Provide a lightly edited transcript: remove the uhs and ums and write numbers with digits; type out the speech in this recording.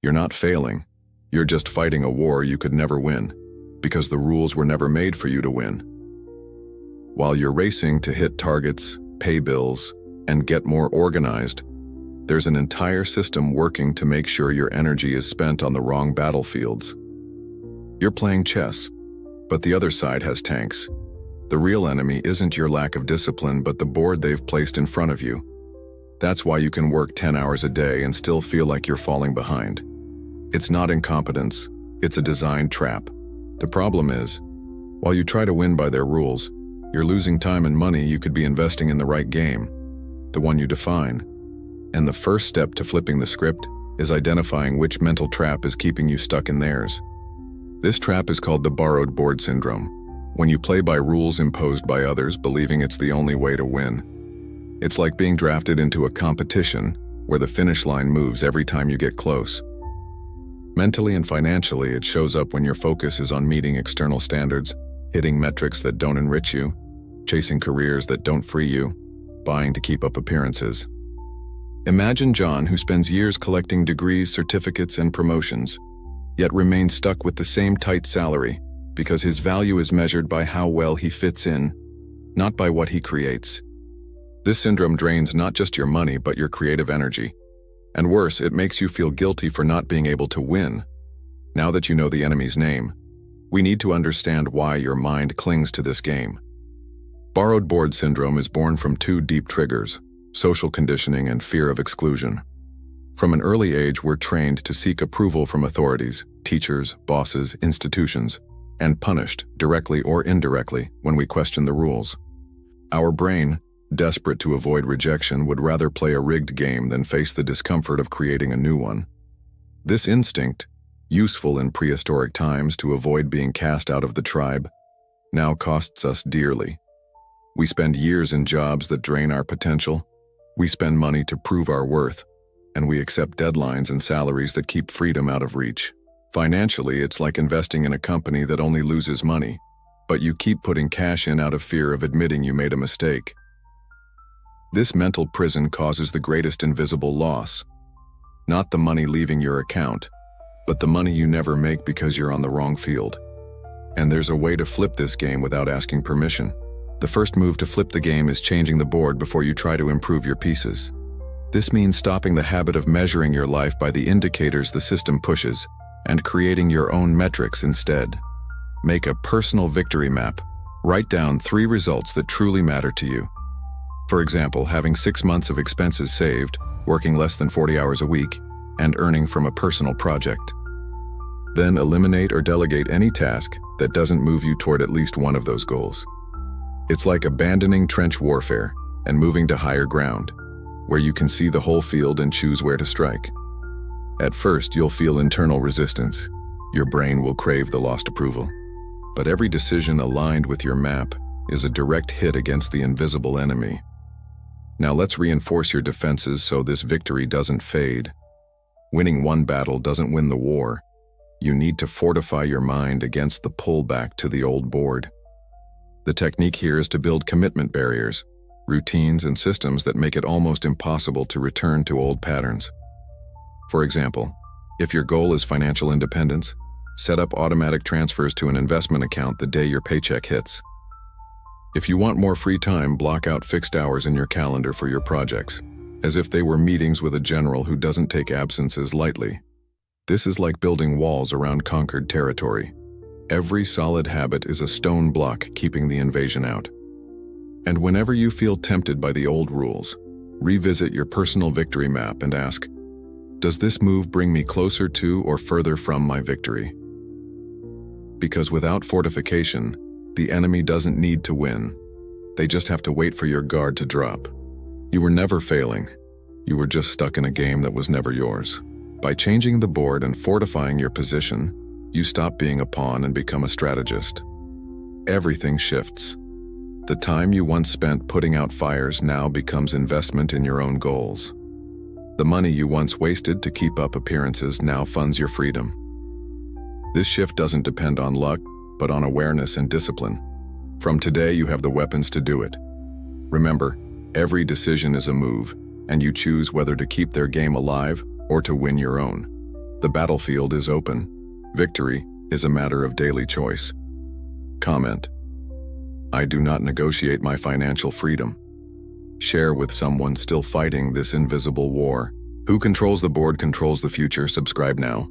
You're not failing. You're just fighting a war you could never win, because the rules were never made for you to win. While you're racing to hit targets, pay bills, and get more organized, there's an entire system working to make sure your energy is spent on the wrong battlefields. You're playing chess, but the other side has tanks. The real enemy isn't your lack of discipline, but the board they've placed in front of you. That's why you can work 10 hours a day and still feel like you're falling behind. It's not incompetence, it's a design trap. The problem is, while you try to win by their rules, you're losing time and money you could be investing in the right game, the one you define. And the first step to flipping the script is identifying which mental trap is keeping you stuck in theirs. This trap is called the borrowed board syndrome. When you play by rules imposed by others, believing it's the only way to win. It's like being drafted into a competition where the finish line moves every time you get close. Mentally and financially, it shows up when your focus is on meeting external standards, hitting metrics that don't enrich you, chasing careers that don't free you, buying to keep up appearances. Imagine John, who spends years collecting degrees, certificates, and promotions, yet remains stuck with the same tight salary because his value is measured by how well he fits in, not by what he creates. This syndrome drains not just your money, but your creative energy. And worse, it makes you feel guilty for not being able to win. Now that you know the enemy's name, we need to understand why your mind clings to this game. Borrowed board syndrome is born from two deep triggers: social conditioning and fear of exclusion. From an early age, we're trained to seek approval from authorities, teachers, bosses, institutions, and punished, directly or indirectly, when we question the rules. Our brain, desperate to avoid rejection, would rather play a rigged game than face the discomfort of creating a new one. This instinct, useful in prehistoric times to avoid being cast out of the tribe, now costs us dearly. We spend years in jobs that drain our potential. We spend money to prove our worth, and we accept deadlines and salaries that keep freedom out of reach. Financially, it's like investing in a company that only loses money, but you keep putting cash in out of fear of admitting you made a mistake. This mental prison causes the greatest invisible loss. Not the money leaving your account, but the money you never make because you're on the wrong field. And there's a way to flip this game without asking permission. The first move to flip the game is changing the board before you try to improve your pieces. This means stopping the habit of measuring your life by the indicators the system pushes and creating your own metrics instead. Make a personal victory map. Write down 3 results that truly matter to you. For example, having 6 months of expenses saved, working less than 40 hours a week, and earning from a personal project. Then eliminate or delegate any task that doesn't move you toward at least one of those goals. It's like abandoning trench warfare and moving to higher ground, where you can see the whole field and choose where to strike. At first, you'll feel internal resistance. Your brain will crave the lost approval. But every decision aligned with your map is a direct hit against the invisible enemy. Now let's reinforce your defenses so this victory doesn't fade. Winning one battle doesn't win the war. You need to fortify your mind against the pullback to the old board. The technique here is to build commitment barriers, routines and systems that make it almost impossible to return to old patterns. For example, if your goal is financial independence, set up automatic transfers to an investment account the day your paycheck hits. If you want more free time, block out fixed hours in your calendar for your projects, as if they were meetings with a general who doesn't take absences lightly. This is like building walls around conquered territory. Every solid habit is a stone block keeping the invasion out. And whenever you feel tempted by the old rules, revisit your personal victory map and ask, does this move bring me closer to or further from my victory? Because without fortification, the enemy doesn't need to win. They just have to wait for your guard to drop. You were never failing. You were just stuck in a game that was never yours. By changing the board and fortifying your position, you stop being a pawn and become a strategist. Everything shifts. The time you once spent putting out fires now becomes investment in your own goals. The money you once wasted to keep up appearances now funds your freedom. This shift doesn't depend on luck, but on awareness and discipline. From today, you have the weapons to do it. Remember, every decision is a move, and you choose whether to keep their game alive or to win your own. The battlefield is open. Victory is a matter of daily choice. Comment: I do not negotiate my financial freedom. Share with someone still fighting this invisible war. Who controls the board controls the future. Subscribe now.